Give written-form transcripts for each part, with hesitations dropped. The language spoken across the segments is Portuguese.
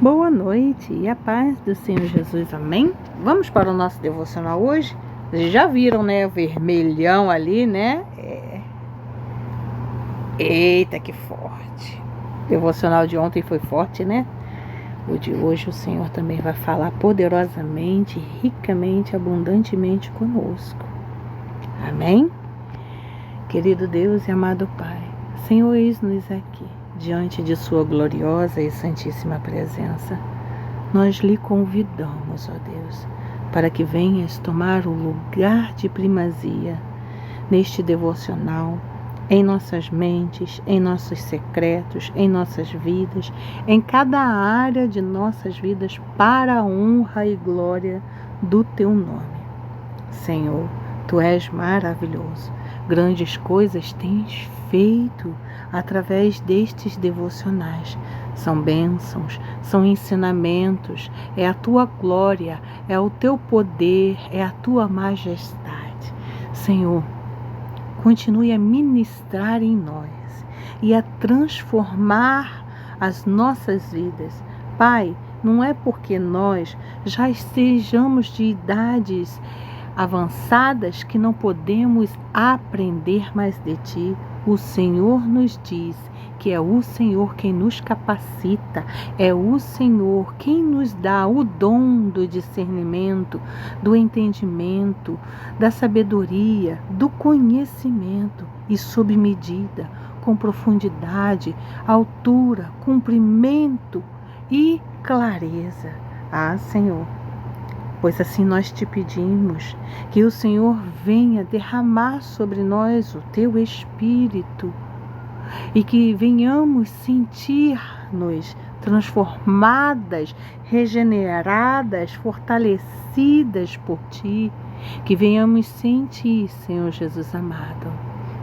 Boa noite e a paz do Senhor Jesus, amém? Vamos para o nosso devocional hoje? Vocês já viram, né? O vermelhão ali, né? Eita, que forte! O devocional de ontem foi forte, né? O de hoje o Senhor também vai falar poderosamente, ricamente, abundantemente conosco. Amém? Querido Deus e amado Pai, Senhor, eis-nos aqui, diante de Sua gloriosa e santíssima presença. Nós lhe convidamos, ó Deus, para que venhas tomar o lugar de primazia neste devocional, em nossas mentes, em nossos secretos, em nossas vidas, em cada área de nossas vidas, para a honra e glória do Teu nome. Senhor, Tu és maravilhoso. Grandes coisas tens feito através destes devocionais. São bênçãos, são ensinamentos, é a Tua glória, é o Teu poder, é a Tua majestade. Senhor, continue a ministrar em nós e a transformar as nossas vidas. Pai, não é porque nós já estejamos de idades avançadas que não podemos aprender mais de Ti. O Senhor nos diz que é o Senhor quem nos capacita, é o Senhor quem nos dá o dom do discernimento, do entendimento, da sabedoria, do conhecimento e sob medida, com profundidade, altura, comprimento e clareza. Ah, Senhor, pois assim nós te pedimos que o Senhor venha derramar sobre nós o Teu Espírito e que venhamos sentir-nos transformadas, regeneradas, fortalecidas por Ti, que venhamos sentir, Senhor Jesus amado,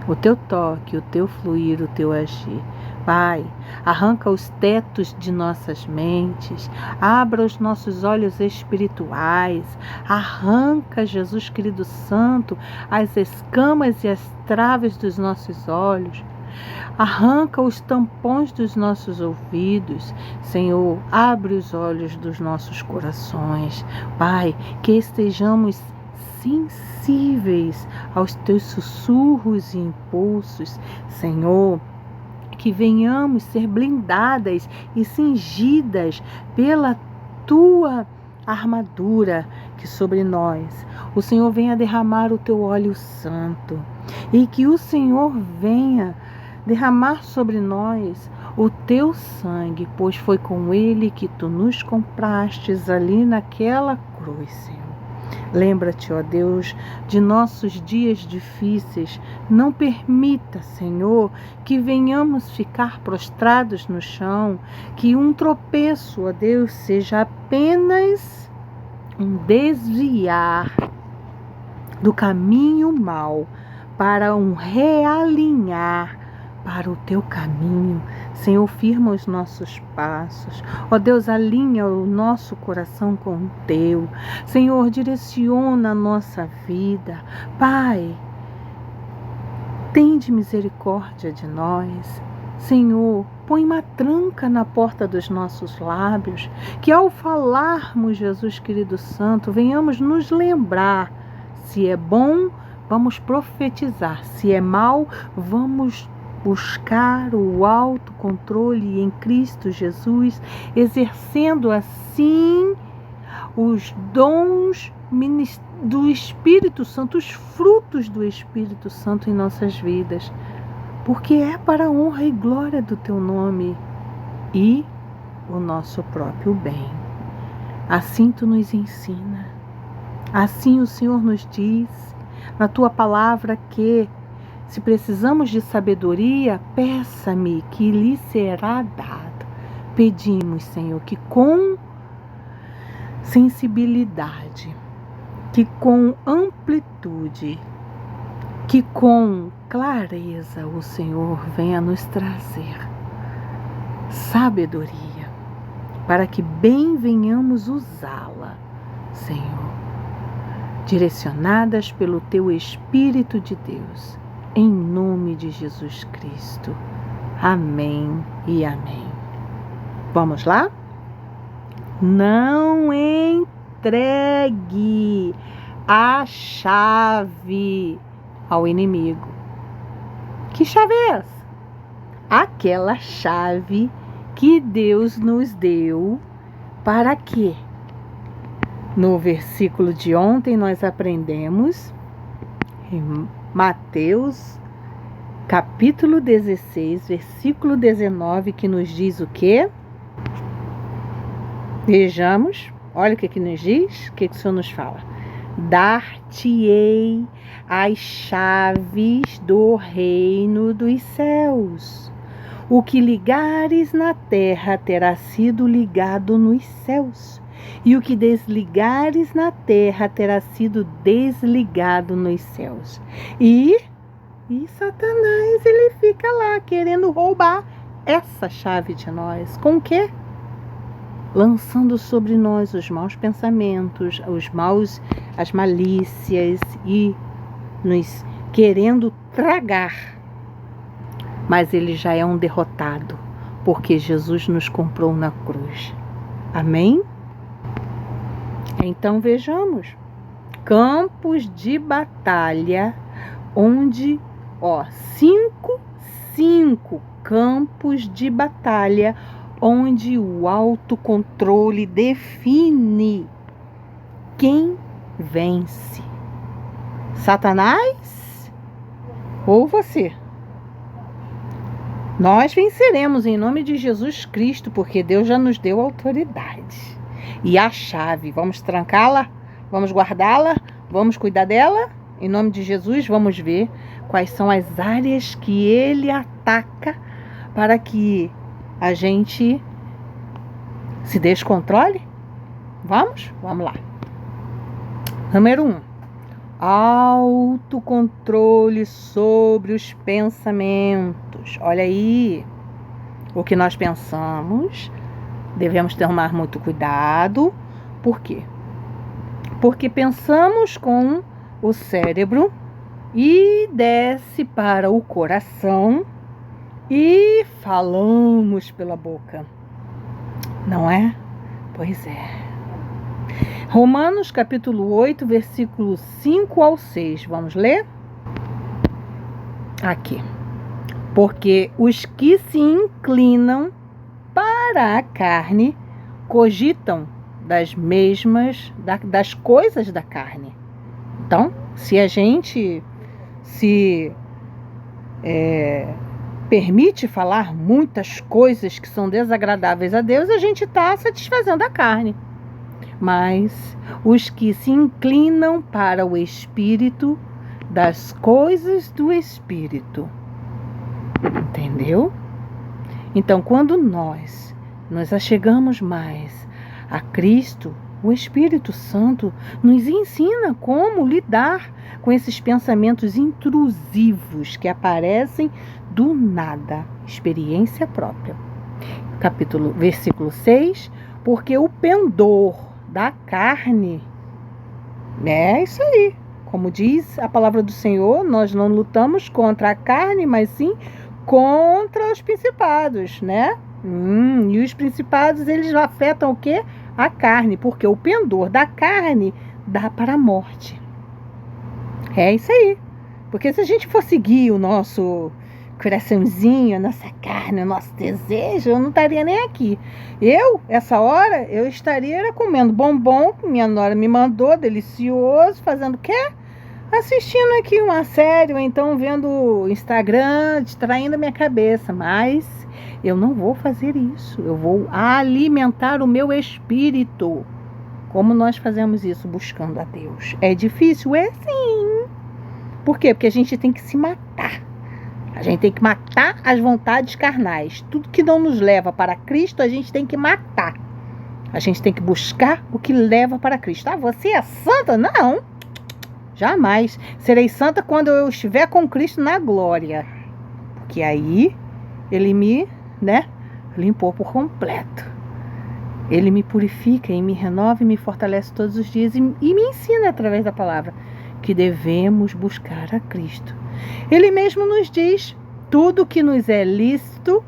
o Teu toque, o Teu fluir, o Teu agir. Pai, arranca os tetos de nossas mentes, abra os nossos olhos espirituais, arranca, Jesus querido Santo, as escamas e as traves dos nossos olhos, arranca os tampões dos nossos ouvidos. Senhor, abre os olhos dos nossos corações. Pai, que estejamos sensíveis aos Teus sussurros e impulsos. Senhor, que venhamos ser blindadas e cingidas pela Tua armadura, que sobre nós o Senhor venha derramar o Teu óleo santo e que o Senhor venha derramar sobre nós o Teu sangue, pois foi com ele que Tu nos comprastes ali naquela cruz, Senhor. Lembra-te, ó Deus, de nossos dias difíceis. Não permita, Senhor, que venhamos ficar prostrados no chão, que um tropeço, ó Deus, seja apenas um desviar do caminho mau para um realinhar para o Teu caminho. Senhor, firma os nossos passos. Ó Deus, alinha o nosso coração com o Teu. Senhor, direciona a nossa vida. Pai, tende misericórdia de nós. Senhor, põe uma tranca na porta dos nossos lábios, que ao falarmos, Jesus querido Santo, venhamos nos lembrar. Se é bom, vamos profetizar. Se é mal, vamos buscar o autocontrole em Cristo Jesus, exercendo assim os dons do Espírito Santo, os frutos do Espírito Santo em nossas vidas, porque é para a honra e glória do Teu nome e o nosso próprio bem. Assim Tu nos ensina, assim o Senhor nos diz na Tua palavra que se precisamos de sabedoria, peça-me que lhe será dado. Pedimos, Senhor, que com sensibilidade, que com amplitude, que com clareza o Senhor venha nos trazer sabedoria, para que bem venhamos usá-la, Senhor, direcionadas pelo Teu Espírito de Deus. Em nome de Jesus Cristo. Amém e amém. Vamos lá? Não entregue a chave ao inimigo. Que chave é essa? Aquela chave que Deus nos deu para quê? No versículo de ontem nós aprendemos em Mateus capítulo 16, versículo 19, que nos diz o quê? Vejamos, olha o que nos diz, o que o Senhor nos fala. Dar-te-ei as chaves do reino dos céus. O que ligares na terra terá sido ligado nos céus, e o que desligares na terra terá sido desligado nos céus. E Satanás, ele fica lá querendo roubar essa chave de nós. Com o quê? Lançando sobre nós os maus pensamentos, as malícias e nos querendo tragar. Mas ele já é um derrotado, porque Jesus nos comprou na cruz. Amém? Então vejamos, campos de batalha, onde, cinco campos de batalha, onde o autocontrole define quem vence. Satanás ou você? Nós venceremos em nome de Jesus Cristo, porque Deus já nos deu autoridade. E a chave, vamos trancá-la? Vamos guardá-la? Vamos cuidar dela? Em nome de Jesus, vamos ver quais são as áreas que ele ataca para que a gente se descontrole? Vamos? Vamos lá. Número 1. Autocontrole sobre os pensamentos. Olha aí, o que nós pensamos, devemos tomar muito cuidado. Por quê? Porque pensamos com o cérebro e desce para o coração e falamos pela boca. Não é? Pois é. Romanos capítulo 8, versículos 5 ao 6. Vamos ler? Aqui. Porque os que se inclinam para a carne cogitam das coisas da carne. Então, se a gente se permite falar muitas coisas que são desagradáveis a Deus, a gente está satisfazendo a carne. Mas os que se inclinam para o Espírito, das coisas do Espírito. Entendeu? Então, quando nós nos achegamos mais a Cristo, o Espírito Santo nos ensina como lidar com esses pensamentos intrusivos que aparecem do nada. Experiência própria. Versículo 6. Porque o pendor da carne, é isso aí. Como diz a palavra do Senhor, nós não lutamos contra a carne, mas sim contra os principados, né? E os principados, eles afetam o quê? A carne, porque o pendor da carne dá para a morte. É isso aí. Porque se a gente for seguir o nosso coraçãozinho, a nossa carne, o nosso desejo, eu não estaria nem aqui. Essa hora, eu estaria comendo bombom, que minha nora me mandou, delicioso, fazendo o quê? Assistindo aqui uma série, ou então vendo o Instagram, distraindo a minha cabeça. Mas eu não vou fazer isso. Eu vou alimentar o meu espírito. Como nós fazemos isso buscando a Deus? É difícil? É sim. Por quê? Porque a gente tem que se matar. A gente tem que matar as vontades carnais. Tudo que não nos leva para Cristo, a gente tem que matar. A gente tem que buscar o que leva para Cristo. Ah, você é santa? Não. Jamais. Serei santa quando eu estiver com Cristo na glória. Porque aí, ele me, limpou por completo. Ele me purifica e me renova e me fortalece todos os dias e me ensina através da palavra que devemos buscar a Cristo. Ele mesmo nos diz, tudo que nos é lícito,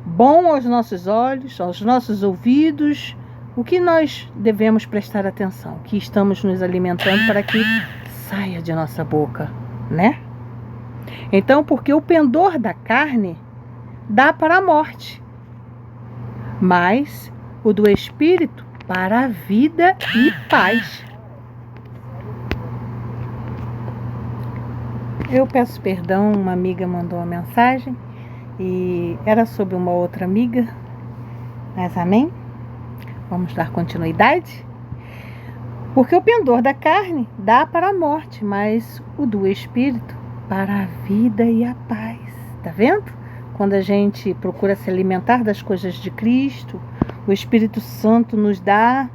bom aos nossos olhos, aos nossos ouvidos, o que nós devemos prestar atenção, que estamos nos alimentando para que saia de nossa boca, né? Então, porque o pendor da carne dá para a morte, mas o do espírito para a vida e paz. Eu peço perdão, uma amiga mandou uma mensagem e era sobre uma outra amiga, mas amém? Vamos dar continuidade? Porque o pendor da carne dá para a morte, mas o do espírito para a vida e a paz. Tá vendo? Quando a gente procura se alimentar das coisas de Cristo, o Espírito Santo nos dá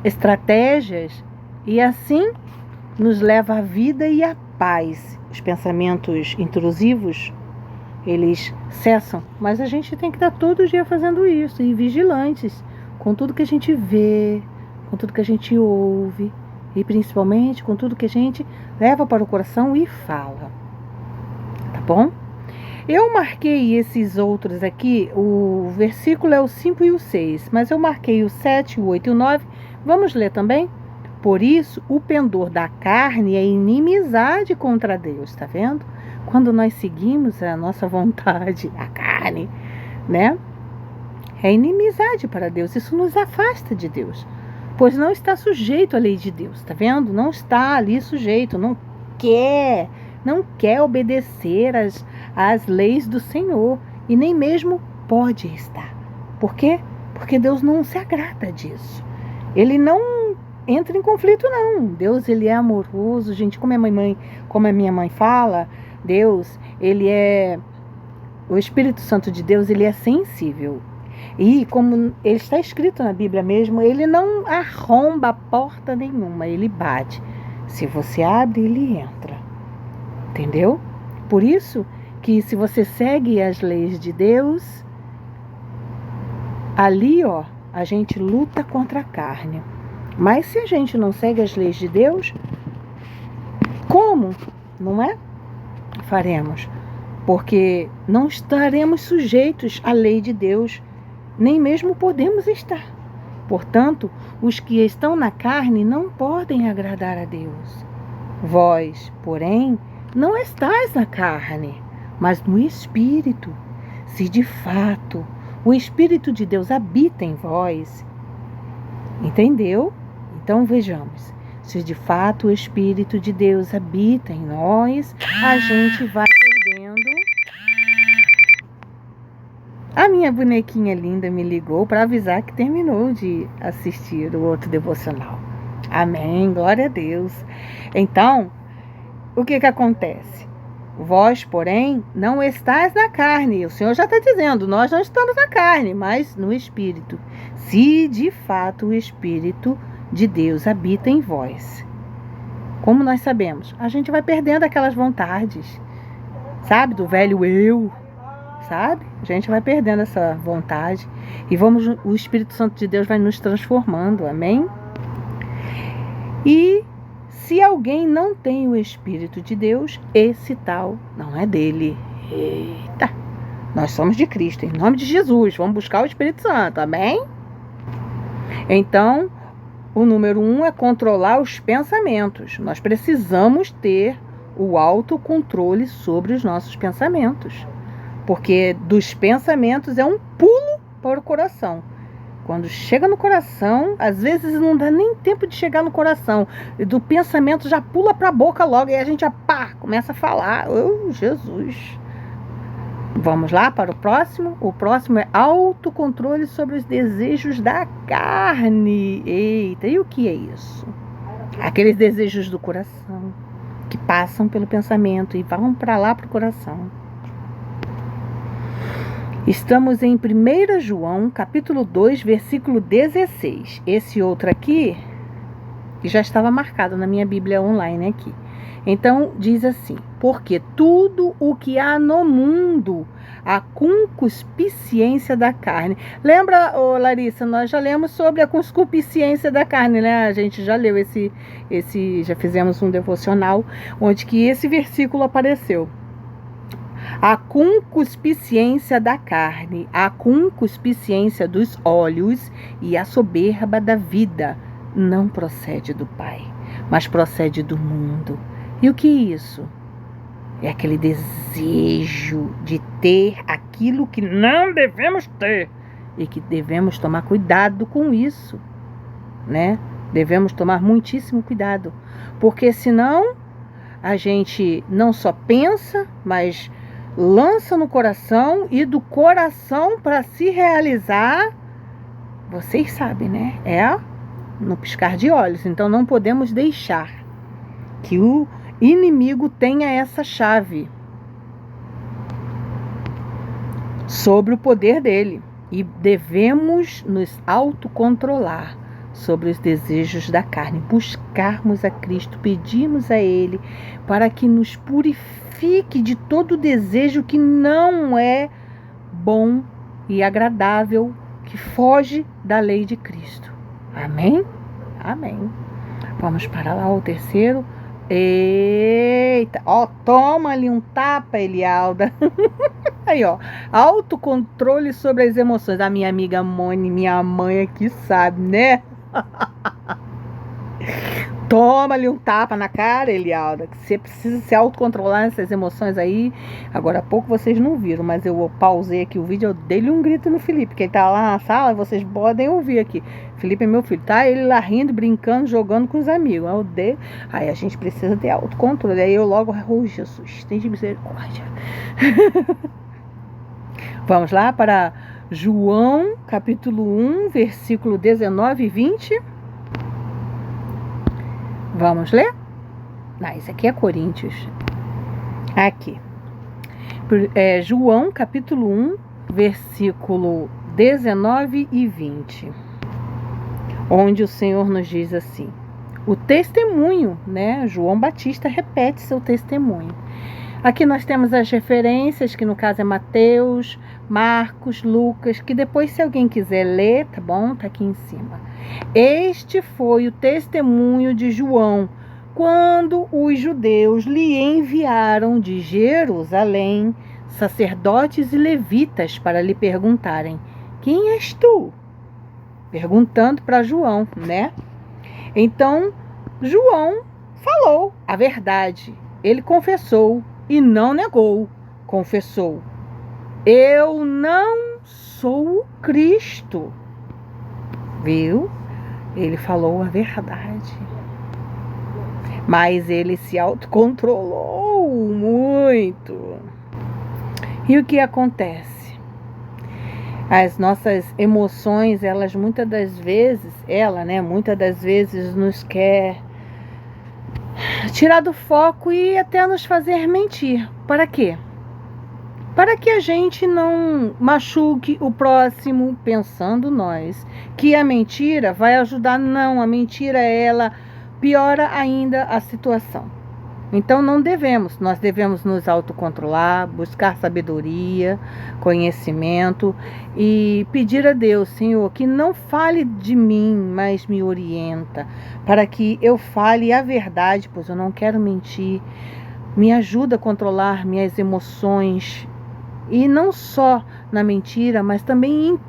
estratégias e assim nos leva à vida e à paz. Os pensamentos intrusivos, eles cessam, mas a gente tem que estar todo dia fazendo isso e vigilantes com tudo que a gente vê, com tudo que a gente ouve e principalmente com tudo que a gente leva para o coração e fala. Tá bom? Eu marquei esses outros aqui, o versículo é o 5 e o 6, mas eu marquei o 7, o 8 e o 9. Vamos ler também? Por isso, o pendor da carne é inimizade contra Deus, tá vendo? Quando nós seguimos a nossa vontade, a carne, né? É inimizade para Deus, isso nos afasta de Deus, pois não está sujeito à lei de Deus, tá vendo? Não está ali sujeito, não quer obedecer às leis do Senhor e nem mesmo pode estar. Por quê? Porque Deus não se agrada disso. Ele não entra em conflito, não. Deus, ele é amoroso, gente, como a minha mãe fala, Deus, o Espírito Santo de Deus, ele é sensível. E como ele está escrito na Bíblia mesmo, ele não arromba a porta nenhuma, ele bate. Se você abre, ele entra. Entendeu? Por isso que se você segue as leis de Deus, ali, a gente luta contra a carne. Mas se a gente não segue as leis de Deus, como? Não é? Faremos. Porque não estaremos sujeitos à lei de Deus, nem mesmo podemos estar. Portanto, os que estão na carne não podem agradar a Deus. Vós, porém, não estáis na carne, mas no Espírito. Se de fato o Espírito de Deus habita em vós. Entendeu? Então vejamos. Se de fato o Espírito de Deus habita em nós, a gente vai perdendo. A minha bonequinha linda me ligou para avisar que terminou de assistir o outro devocional. Amém, glória a Deus. Então, o que acontece? Vós, porém, não estáis na carne. O Senhor já está dizendo, nós não estamos na carne, mas no Espírito. Se de fato o Espírito de Deus habita em vós. Como nós sabemos? A gente vai perdendo aquelas vontades, sabe? Do velho eu, sabe? A gente vai perdendo essa vontade e o Espírito Santo de Deus vai nos transformando, amém? E se alguém não tem o Espírito de Deus, esse tal não é dele. Eita! Nós somos de Cristo, em nome de Jesus. Vamos buscar o Espírito Santo, amém? Então, o número 1 é controlar os pensamentos. Nós precisamos ter o autocontrole sobre os nossos pensamentos. Porque dos pensamentos é um pulo para o coração. Quando chega no coração, às vezes não dá nem tempo de chegar no coração. Do pensamento já pula para a boca logo e a gente já começa a falar. Oh, Jesus! Vamos lá para o próximo? O próximo é autocontrole sobre os desejos da carne. Eita, e o que é isso? Aqueles desejos do coração que passam pelo pensamento e vão para lá para o coração. Estamos em 1 João, capítulo 2, versículo 16. Esse outro aqui já estava marcado na minha Bíblia online aqui. Então, diz assim: porque tudo o que há no mundo, a concupiscência da carne. Lembra, Larissa, nós já lemos sobre a concupiscência da carne, né? A gente já leu já fizemos um devocional onde que esse versículo apareceu. A concupiscência da carne, a concupiscência dos olhos e a soberba da vida não procede do Pai, mas procede do mundo. E o que é isso? É aquele desejo de ter aquilo que não devemos ter e que devemos tomar cuidado com isso, né? Devemos tomar muitíssimo cuidado, porque senão a gente não só pensa, mas lança no coração, e do coração para se realizar, vocês sabem, né? É no piscar de olhos. Então não podemos deixar que o inimigo tenha essa chave sobre o poder dele. E devemos nos autocontrolar sobre os desejos da carne, buscarmos a Cristo, pedirmos a Ele para que nos purifique de todo desejo que não é bom e agradável, que foge da lei de Cristo. Amém? Amém. Vamos para lá o terceiro. Eita, ó, toma ali um tapa, Elialda. Aí, ó, autocontrole sobre as emoções. A minha amiga Mone, minha mãe aqui sabe, né? Toma ali um tapa na cara, Elialda, que você precisa se autocontrolar nessas emoções aí. Agora há pouco vocês não viram, mas eu pausei aqui o vídeo, eu dei-lhe um grito no Felipe, que ele tá lá na sala, vocês podem ouvir aqui. Felipe é meu filho, tá? Ele lá rindo, brincando, jogando com os amigos. Aí a gente precisa ter autocontrole. Aí eu logo, oh Jesus, tem de misericórdia. Vamos lá para João, capítulo 1, versículo 19 e 20. Vamos ler? Não, isso aqui é Coríntios. Aqui. João, capítulo 1, versículo 19 e 20. Onde o Senhor nos diz assim. O testemunho, né? João Batista repete seu testemunho. Aqui nós temos as referências, que no caso é Mateus, Marcos, Lucas, que depois, se alguém quiser ler, tá bom? Tá aqui em cima. Este foi o testemunho de João, quando os judeus lhe enviaram de Jerusalém sacerdotes e levitas para lhe perguntarem: quem és tu? Perguntando para João, né? Então, João falou a verdade. Ele confessou e não negou. Confessou: eu não sou o Cristo. Viu? Ele falou a verdade. Mas ele se autocontrolou muito. E o que acontece? As nossas emoções, elas muitas das vezes, muitas das vezes nos quer tirar do foco e até nos fazer mentir. Para quê? Para que a gente não machuque o próximo, pensando nós que a mentira vai ajudar. Não, a mentira, ela piora ainda a situação. Então nós devemos nos autocontrolar, buscar sabedoria, conhecimento e pedir a Deus, Senhor, que não fale de mim, mas me orienta, para que eu fale a verdade, pois eu não quero mentir. Me ajuda a controlar minhas emoções, e não só na mentira, mas também em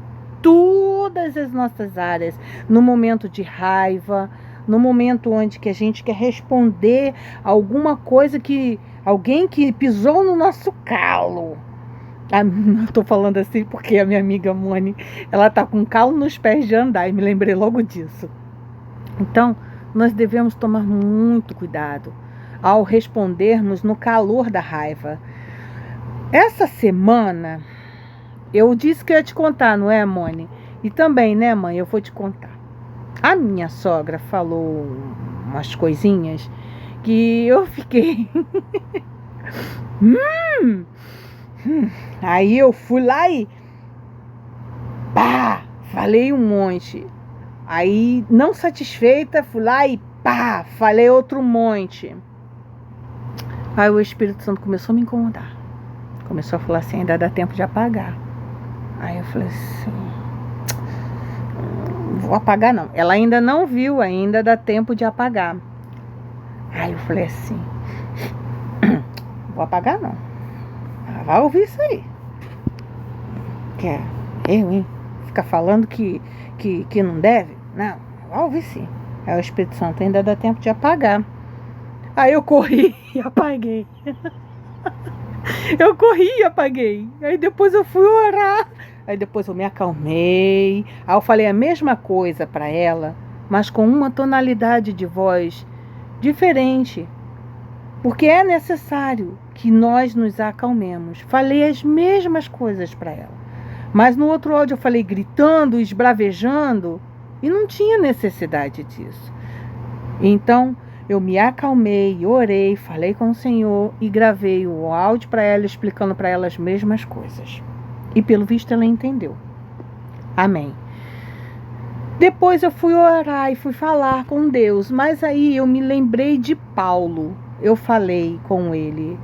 todas as nossas áreas, no momento de raiva, no momento onde que a gente quer responder alguma coisa que alguém que pisou no nosso calo. Estou falando assim porque a minha amiga Mone, ela tá com calo nos pés de andar, e me lembrei logo disso. Então, nós devemos tomar muito cuidado ao respondermos no calor da raiva. Essa semana, eu disse que eu ia te contar, não é, Mone? E também, né, mãe, eu vou te contar. A minha sogra falou umas coisinhas que eu fiquei... Aí eu fui lá e... pá! Falei um monte. Aí, não satisfeita, fui lá e pá! Falei outro monte. Aí o Espírito Santo começou a me incomodar. Começou a falar assim, ainda dá tempo de apagar. Aí eu falei assim... vou apagar não. Ela ainda não viu, ainda dá tempo de apagar. Aí eu falei assim, vou apagar não. vai ouvir isso aí. Quer eu, hein? Ficar falando que não deve? Não, vai ouvir sim. Aí o Espírito Santo ainda dá tempo de apagar. Aí eu corri e apaguei. Eu corri e apaguei. Aí depois eu fui orar. Aí depois eu me acalmei. Aí eu falei a mesma coisa para ela, mas com uma tonalidade de voz diferente. Porque é necessário que nós nos acalmemos. Falei as mesmas coisas para ela. Mas no outro áudio eu falei gritando, esbravejando. E não tinha necessidade disso. Então eu me acalmei, orei, falei com o Senhor e gravei o áudio para ela, explicando para ela as mesmas coisas. E pelo visto ela entendeu. Amém. Depois eu fui orar e fui falar com Deus, mas aí eu me lembrei de Paulo. Eu falei com ele,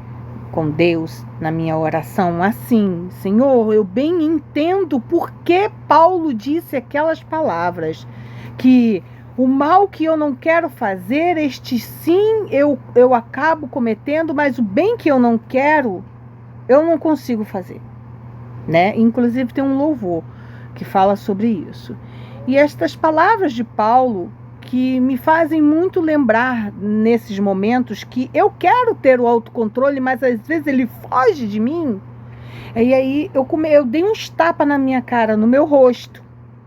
com Deus, na minha oração, assim: Senhor, eu bem entendo por que Paulo disse aquelas palavras, que o mal que eu não quero fazer, este sim eu acabo cometendo, mas o bem que eu não quero, eu não consigo fazer, né? Inclusive tem um louvor que fala sobre isso. E estas palavras de Paulo que me fazem muito lembrar nesses momentos que eu quero ter o autocontrole, mas às vezes ele foge de mim. E aí eu dei uns tapas na minha cara, no meu rosto.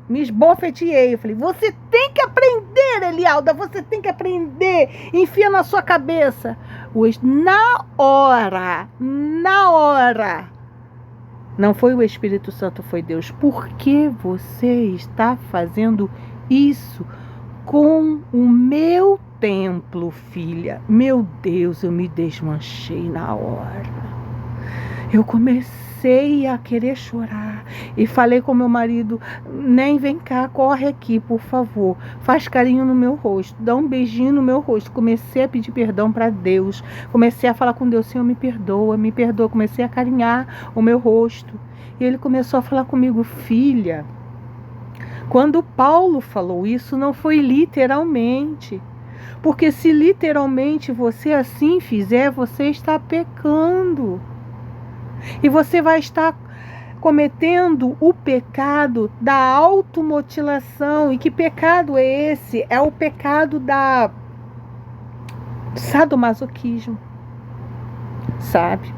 Me esbofeteei. Eu falei: você tem que aprender, Elialda, você tem que aprender. Enfia na sua cabeça. Na hora. Não foi o Espírito Santo, foi Deus. Por que você está fazendo isso com o meu templo, filha? Meu Deus, eu me desmanchei na hora. Eu comecei a querer chorar e falei com meu marido: nem vem cá, corre aqui, por favor, faz carinho no meu rosto, dá um beijinho no meu rosto. Comecei a pedir perdão para Deus, comecei a falar com Deus: Senhor, me perdoa, comecei a carinhar o meu rosto. E ele começou a falar comigo: filha, quando Paulo falou isso, não foi literalmente, porque se literalmente você assim fizer, você está pecando. E você vai estar cometendo o pecado da automutilação. E que pecado é esse? É o pecado da sadomasoquismo, sabe?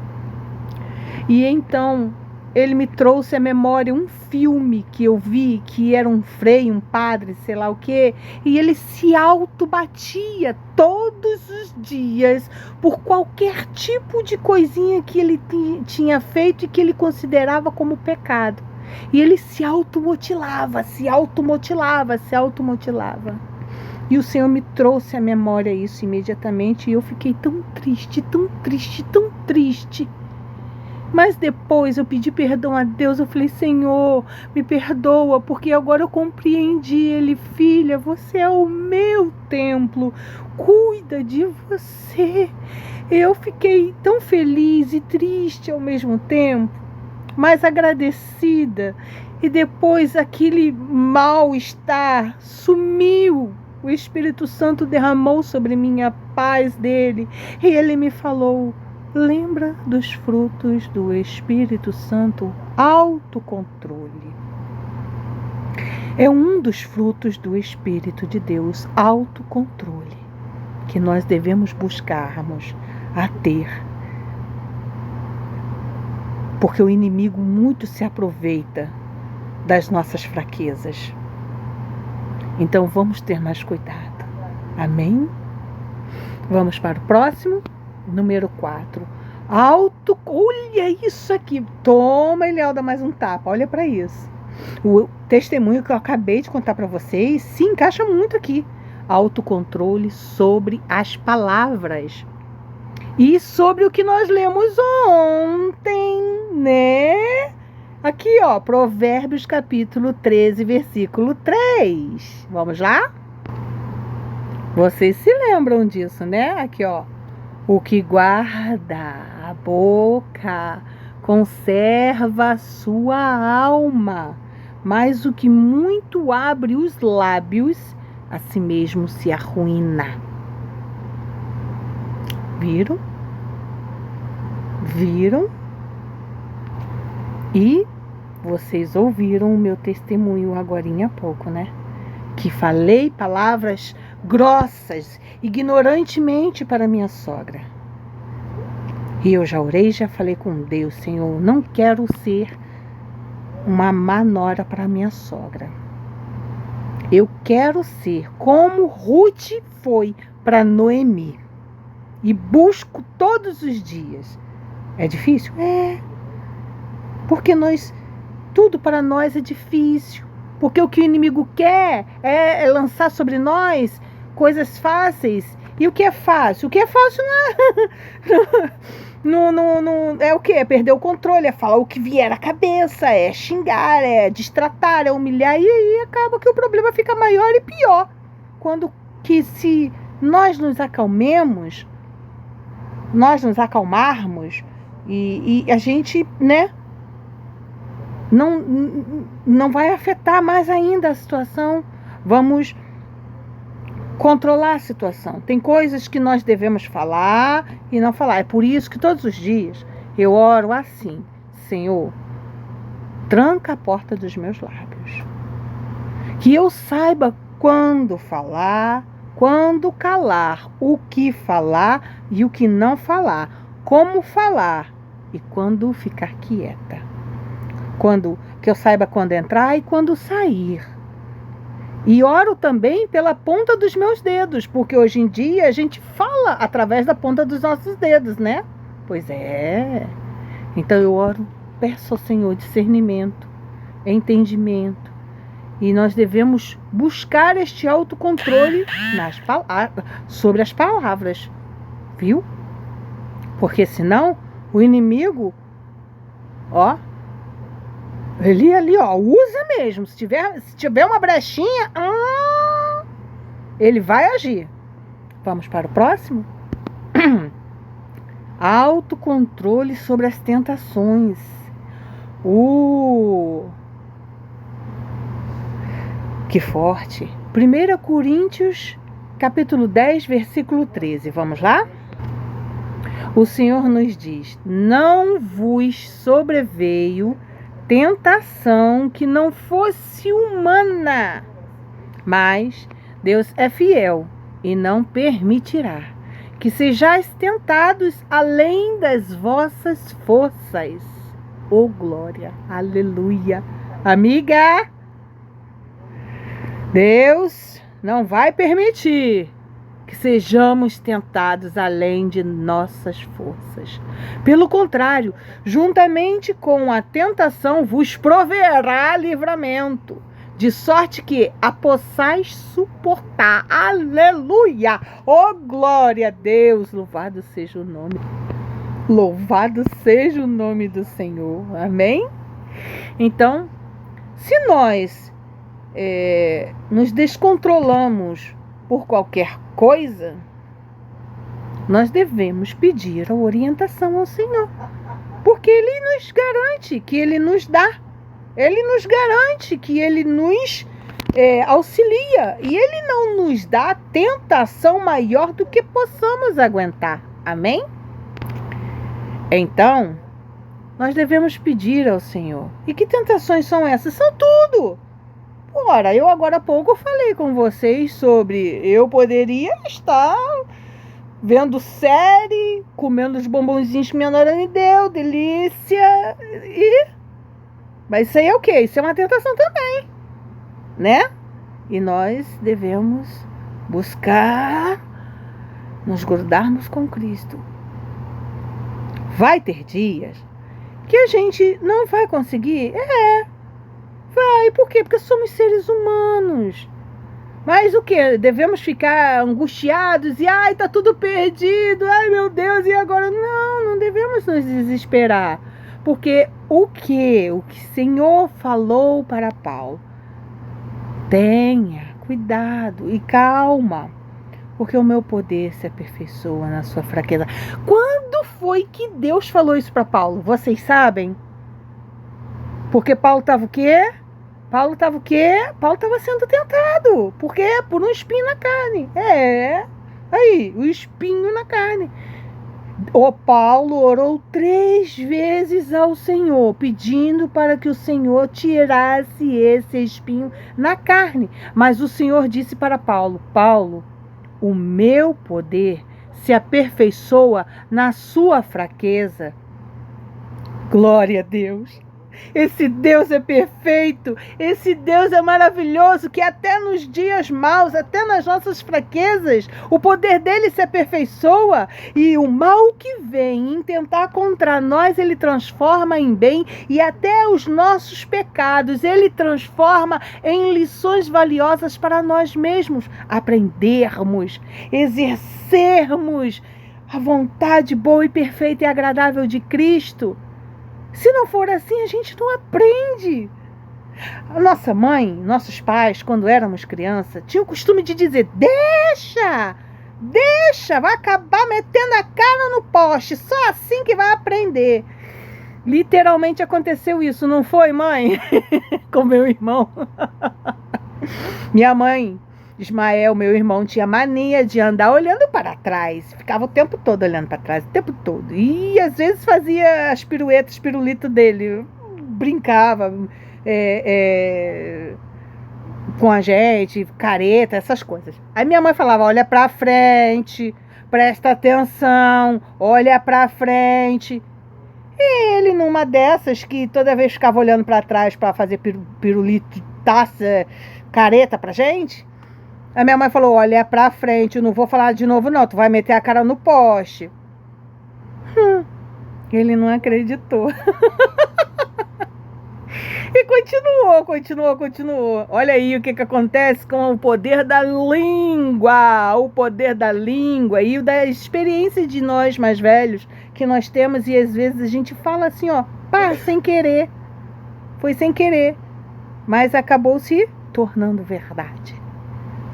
E então ele me trouxe à memória um filme que eu vi, que era um frei, um padre, sei lá o quê, e ele se autobatia todos os dias por qualquer tipo de coisinha que ele tinha feito e que ele considerava como pecado. E ele se automutilava. E o Senhor me trouxe à memória isso imediatamente, e eu fiquei tão triste. Mas depois eu pedi perdão a Deus, eu falei: Senhor, me perdoa, porque agora eu compreendi. Ele: filha, você é o meu templo, cuida de você. Eu fiquei tão feliz e triste ao mesmo tempo, mas agradecida. E depois aquele mal-estar sumiu. O Espírito Santo derramou sobre mim a paz dele, e ele me falou: lembra dos frutos do Espírito Santo? Autocontrole. É um dos frutos do Espírito de Deus, autocontrole, que nós devemos buscarmos a ter. Porque o inimigo muito se aproveita das nossas fraquezas. Então vamos ter mais cuidado. Amém? Vamos para o próximo. Número 4. Olha isso aqui. Toma, Elialda, mais um tapa. Olha para isso. O testemunho que eu acabei de contar para vocês se encaixa muito aqui. Autocontrole sobre as palavras. E sobre o que nós lemos ontem, né? Aqui, ó, Provérbios capítulo 13, versículo 3. Vamos lá? Vocês se lembram disso, né? Aqui, ó. O que guarda a boca conserva a sua alma, mas o que muito abre os lábios, a si mesmo se arruína. Viram? E vocês ouviram o meu testemunho agorinha há pouco, né? Que falei palavras grossas, ignorantemente para minha sogra. E eu já orei, já falei com Deus: Senhor, não quero ser uma má nora para minha sogra. Eu quero ser como Ruth foi para Noemi. E busco todos os dias. É difícil? É. Porque tudo para nós é difícil. Porque o que o inimigo quer é lançar sobre nós coisas fáceis. E o que é fácil? O que é fácil não é o que? É perder o controle, é falar o que vier à cabeça, é xingar, é destratar, é humilhar. E aí acaba que o problema fica maior e pior. Quando que se nós nos acalmemos, nós nos acalmarmos e a gente, né, não vai afetar mais ainda a situação. Vamos controlar a situação. Tem coisas que nós devemos falar e não falar. É por isso que todos os dias eu oro assim: Senhor, tranca a porta dos meus lábios. Que eu saiba quando falar, quando calar, o que falar e o que não falar, como falar e quando ficar quieta. Que eu saiba quando entrar e quando sair. E oro também pela ponta dos meus dedos, porque hoje em dia a gente fala através da ponta dos nossos dedos, né? Pois é. Então eu oro, peço ao Senhor discernimento, entendimento. E nós devemos buscar este autocontrole sobre as palavras, viu? Porque senão o inimigo, ele ali, usa mesmo. Se tiver uma brechinha, ele vai agir. Vamos para o próximo? Autocontrole sobre as tentações. Que forte. 1 Coríntios, capítulo 10, versículo 13. Vamos lá? O Senhor nos diz: não vos sobreveio tentação que não fosse humana, mas Deus é fiel e não permitirá que sejais tentados além das vossas forças. Oh, glória, aleluia. Amiga, Deus não vai permitir que sejamos tentados além de nossas forças. Pelo contrário, juntamente com a tentação vos proverá livramento, de sorte que a possais suportar. Aleluia! Oh, glória a Deus! Louvado seja o nome. Louvado seja o nome do Senhor. Amém? Então, se nós nos descontrolamos por qualquer coisa, nós devemos pedir a orientação ao Senhor, porque Ele nos garante que Ele nos dá, Ele nos garante que Ele nos auxilia, e Ele não nos dá tentação maior do que possamos aguentar. Amém? Então, nós devemos pedir ao Senhor. E que tentações são essas? São tudo! Ora, eu agora há pouco falei com vocês sobre eu poderia estar vendo série, comendo os bombonzinhos que minha nora me deu, delícia, mas isso aí é o quê? Isso é uma tentação também, né? E nós devemos buscar nos grudarmos com Cristo. Vai ter dias que a gente não vai conseguir? Vai, por quê? Porque somos seres humanos. Mas o quê? Devemos ficar angustiados e tá tudo perdido, ai meu Deus, e agora? Não devemos nos desesperar. Porque o que o Senhor falou para Paulo? Tenha cuidado e calma, porque o meu poder se aperfeiçoa na sua fraqueza. Quando foi que Deus falou isso para Paulo? Vocês sabem? Porque Paulo estava o quê? Paulo estava o quê? Paulo estava sendo tentado. Por quê? Por um espinho na carne. Aí, o espinho na carne. O Paulo orou 3 vezes ao Senhor, pedindo para que o Senhor tirasse esse espinho na carne. Mas o Senhor disse para Paulo: Paulo, o meu poder se aperfeiçoa na sua fraqueza. Glória a Deus. Esse Deus é perfeito, esse Deus é maravilhoso, que até nos dias maus, até nas nossas fraquezas, o poder dele se aperfeiçoa, e o mal que vem intentar contra nós, ele transforma em bem, e até os nossos pecados, ele transforma em lições valiosas para nós mesmos, aprendermos, exercermos a vontade boa e perfeita e agradável de Cristo. Se não for assim, a gente não aprende. A nossa mãe, nossos pais, quando éramos crianças, tinham o costume de dizer: deixa, vai acabar metendo a cara no poste, só assim que vai aprender. Literalmente aconteceu isso, não foi, mãe? Com meu irmão. Minha mãe, Ismael, meu irmão, tinha mania de andar olhando para trás. Ficava o tempo todo olhando para trás, o tempo todo. E às vezes fazia as piruetas, pirulito dele. Brincava com a gente, careta, essas coisas. Aí minha mãe falava: olha para frente, presta atenção, olha para frente. E ele, numa dessas, que toda vez ficava olhando para trás para fazer pirulito, taça, careta pra gente, a minha mãe falou: olha pra frente, eu não vou falar de novo não, tu vai meter a cara no poste. Ele não acreditou. E continuou. Olha aí o que acontece com o poder da língua, e da experiência de nós mais velhos que nós temos, e às vezes a gente fala assim, pá, sem querer, foi sem querer, mas acabou se tornando verdade.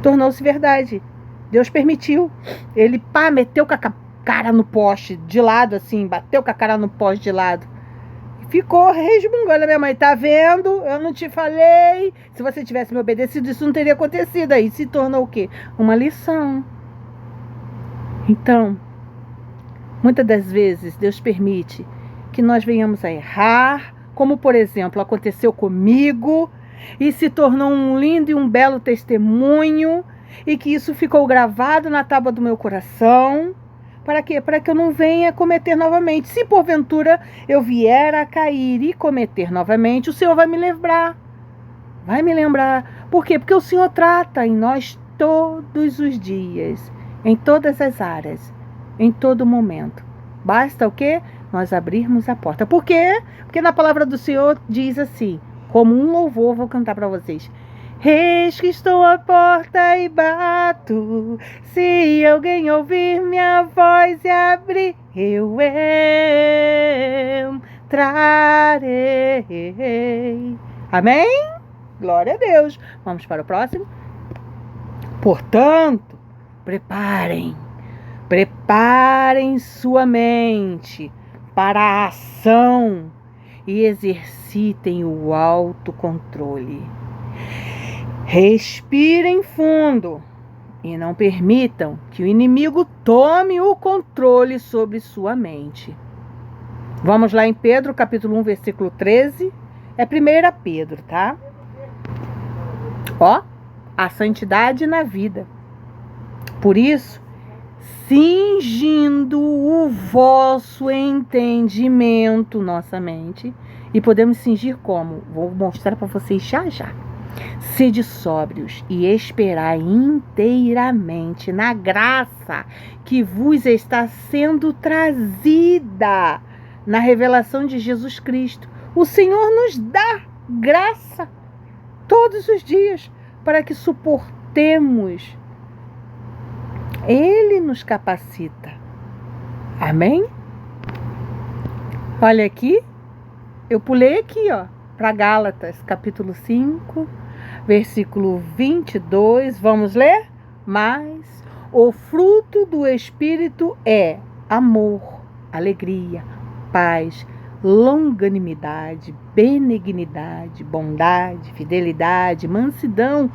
Tornou-se verdade. Deus permitiu. Ele, meteu com a cara no poste de lado, assim, bateu com a cara no poste de lado. Ficou resmungando. A minha mãe: tá vendo? Eu não te falei. Se você tivesse me obedecido, isso não teria acontecido. Aí se tornou o quê? Uma lição. Então, muitas das vezes, Deus permite que nós venhamos a errar, como, por exemplo, aconteceu comigo, e se tornou um lindo e um belo testemunho, e que isso ficou gravado na tábua do meu coração. Para quê? Para que eu não venha cometer novamente. Se porventura eu vier a cair e cometer novamente, o Senhor vai me lembrar. Vai me lembrar. Por quê? Porque o Senhor trata em nós todos os dias, em todas as áreas, em todo momento. Basta o quê? Nós abrirmos a porta. Por quê? Porque na palavra do Senhor diz assim, como um louvor, vou cantar para vocês: eis que estou à porta e bato, se alguém ouvir minha voz e abrir, eu entrarei. Amém? Glória a Deus. Vamos para o próximo. Portanto, preparem sua mente para a ação e exercitem o autocontrole. Respirem fundo e não permitam que o inimigo tome o controle sobre sua mente. Vamos lá em Pedro, capítulo 1, versículo 13. É 1 Pedro, tá? A santidade na vida. Por isso, cingindo o vosso entendimento, nossa mente, e podemos cingir como? Vou mostrar para vocês já. Sede sóbrios e esperai inteiramente na graça que vos está sendo trazida na revelação de Jesus Cristo. O Senhor nos dá graça todos os dias para que suportemos. Ele nos capacita. Amém? Olha aqui, eu pulei aqui, para Gálatas, capítulo 5, versículo 22, vamos ler? Mas o fruto do Espírito é amor, alegria, paz, longanimidade, benignidade, bondade, fidelidade, mansidão,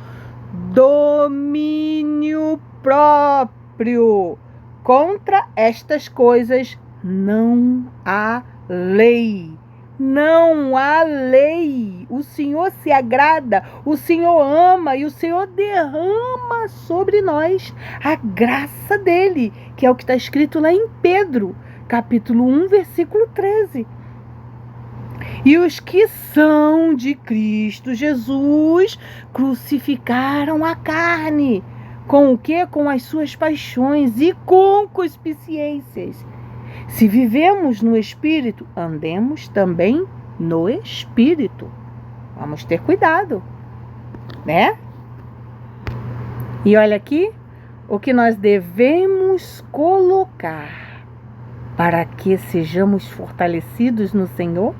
domínio próprio. Contra estas coisas não há lei. Não há lei. O Senhor se agrada, o Senhor ama e o Senhor derrama sobre nós a graça dele, que é o que está escrito lá em Pedro, capítulo 1, versículo 13. E os que são de Cristo Jesus crucificaram a carne. Com o quê? Com as suas paixões e concupiscências. Se vivemos no Espírito, andemos também no Espírito. Vamos ter cuidado, né? E olha aqui, o que nós devemos colocar para que sejamos fortalecidos no Senhor.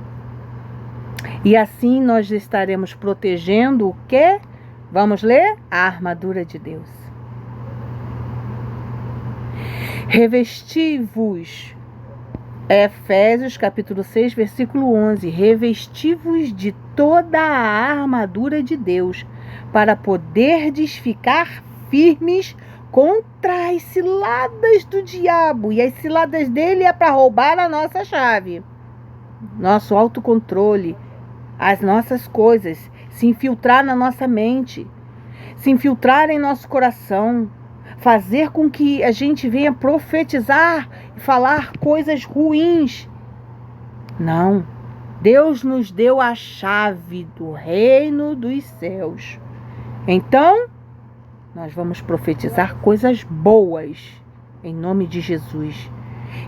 E assim nós estaremos protegendo o quê? Vamos ler? A armadura de Deus. Revesti-vos, Efésios capítulo 6, versículo 11. Revesti-vos de toda a armadura de Deus, para poderdes ficar firmes contra as ciladas do diabo. E as ciladas dele é para roubar a nossa chave, nosso autocontrole, as nossas coisas, se infiltrar na nossa mente, se infiltrar em nosso coração, fazer com que a gente venha profetizar e falar coisas ruins. Não. Deus nos deu a chave do reino dos céus. Então, nós vamos profetizar coisas boas em nome de Jesus.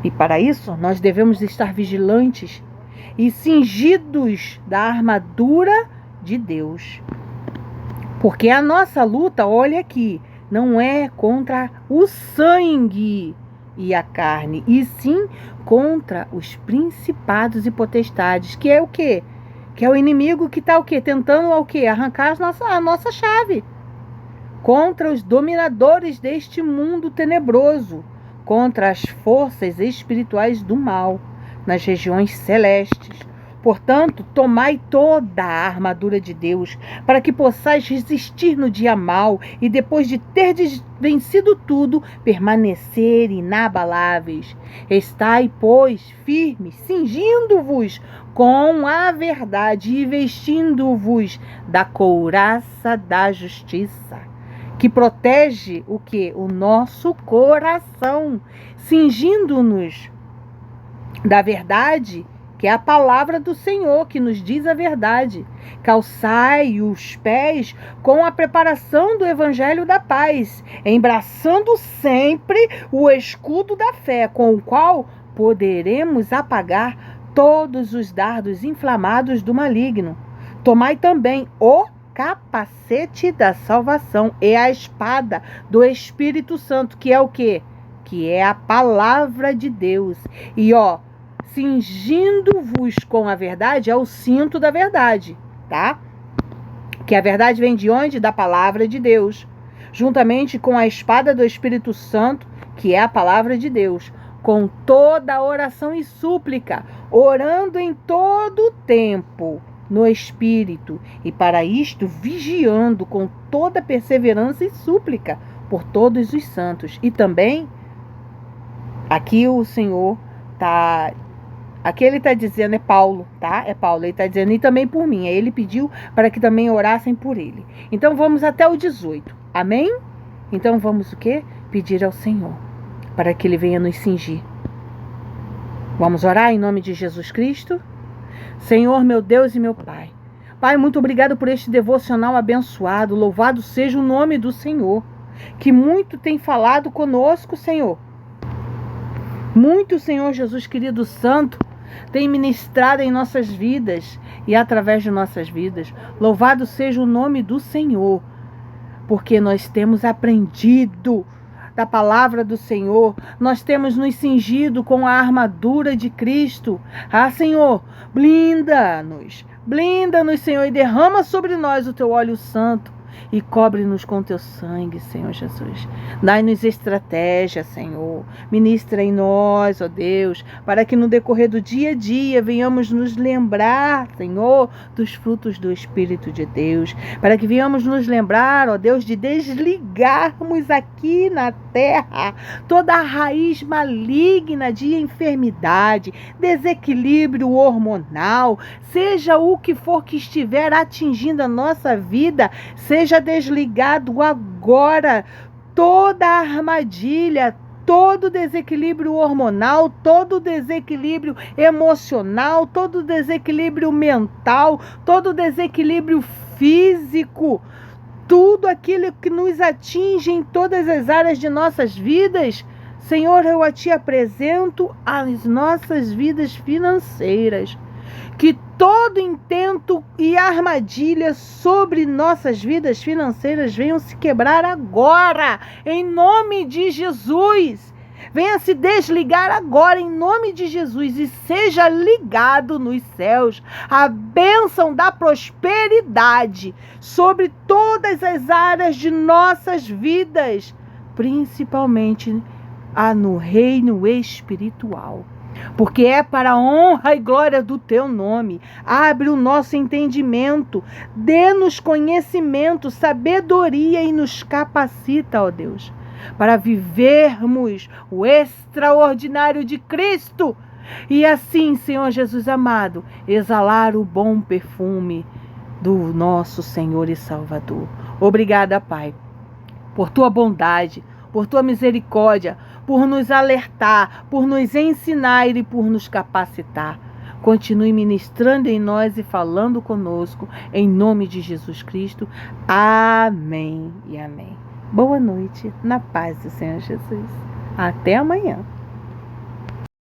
E para isso, nós devemos estar vigilantes e cingidos da armadura de Deus. Porque a nossa luta, olha aqui, não é contra o sangue e a carne, e sim contra os principados e potestades, que é o quê? Que é o inimigo que está o quê? Tentando o quê? Arrancar a nossa chave. Contra os dominadores deste mundo tenebroso, contra as forças espirituais do mal, nas regiões celestes. Portanto, tomai toda a armadura de Deus, para que possais resistir no dia mau e, depois de terdes vencido tudo, permanecer inabaláveis. Estai, pois, firmes, cingindo-vos com a verdade e vestindo-vos da couraça da justiça, que protege o quê? O nosso coração, cingindo-nos da verdade, que é a palavra do Senhor, que nos diz a verdade. Calçai os pés com a preparação do evangelho da paz, embraçando sempre o escudo da fé, com o qual poderemos apagar todos os dardos inflamados do maligno. Tomai também o capacete da salvação e a espada do Espírito Santo, que é o quê? Que é a palavra de Deus. E cingindo-vos com a verdade, é o cinto da verdade, tá? Que a verdade vem de onde? Da palavra de Deus. Juntamente com a espada do Espírito Santo, que é a palavra de Deus. Com toda a oração e súplica, orando em todo o tempo no Espírito. E para isto, vigiando com toda perseverança e súplica por todos os santos. E também, aqui o Senhor está... Aqui ele está dizendo, é Paulo, tá? É Paulo, ele está dizendo, e também por mim. Aí ele pediu para que também orassem por ele. Então vamos até o 18, amém? Então vamos o quê? Pedir ao Senhor, para que ele venha nos cingir. Vamos orar em nome de Jesus Cristo? Senhor, meu Deus e meu Pai. Pai, muito obrigado por este devocional abençoado. Louvado seja o nome do Senhor, que muito tem falado conosco, Senhor. Muito, Senhor Jesus querido santo, tem ministrado em nossas vidas e através de nossas vidas. Louvado seja o nome do Senhor, porque nós temos aprendido da palavra do Senhor, nós temos nos cingido com a armadura de Cristo. Ah, Senhor, blinda-nos, Senhor, e derrama sobre nós o teu óleo santo. e cobre-nos com teu sangue, Senhor Jesus. Dai-nos estratégia, Senhor. Ministra em nós, ó Deus, para que no decorrer do dia a dia venhamos nos lembrar, Senhor, dos frutos do Espírito de Deus, para que venhamos nos lembrar, ó Deus, de desligarmos aqui na terra toda a raiz maligna de enfermidade, desequilíbrio hormonal, seja o que for que estiver atingindo a nossa vida, seja desligado agora toda a armadilha, todo desequilíbrio hormonal, todo desequilíbrio emocional, todo desequilíbrio mental, todo desequilíbrio físico, tudo aquilo que nos atinge em todas as áreas de nossas vidas. Senhor, eu a Ti apresento as nossas vidas financeiras. Que todo intento e armadilha sobre nossas vidas financeiras venham se quebrar agora, em nome de Jesus. Venha se desligar agora, em nome de Jesus, e seja ligado nos céus a bênção da prosperidade sobre todas as áreas de nossas vidas, principalmente no reino espiritual. Porque é para a honra e glória do Teu nome. Abre o nosso entendimento, dê-nos conhecimento, sabedoria e nos capacita, ó Deus, para vivermos o extraordinário de Cristo e assim, Senhor Jesus amado, exalar o bom perfume do nosso Senhor e Salvador. Obrigada, Pai, por Tua bondade, por Tua misericórdia, por nos alertar, por nos ensinar e por nos capacitar. Continue ministrando em nós e falando conosco, em nome de Jesus Cristo. Amém e amém. Boa noite, na paz do Senhor Jesus. Até amanhã.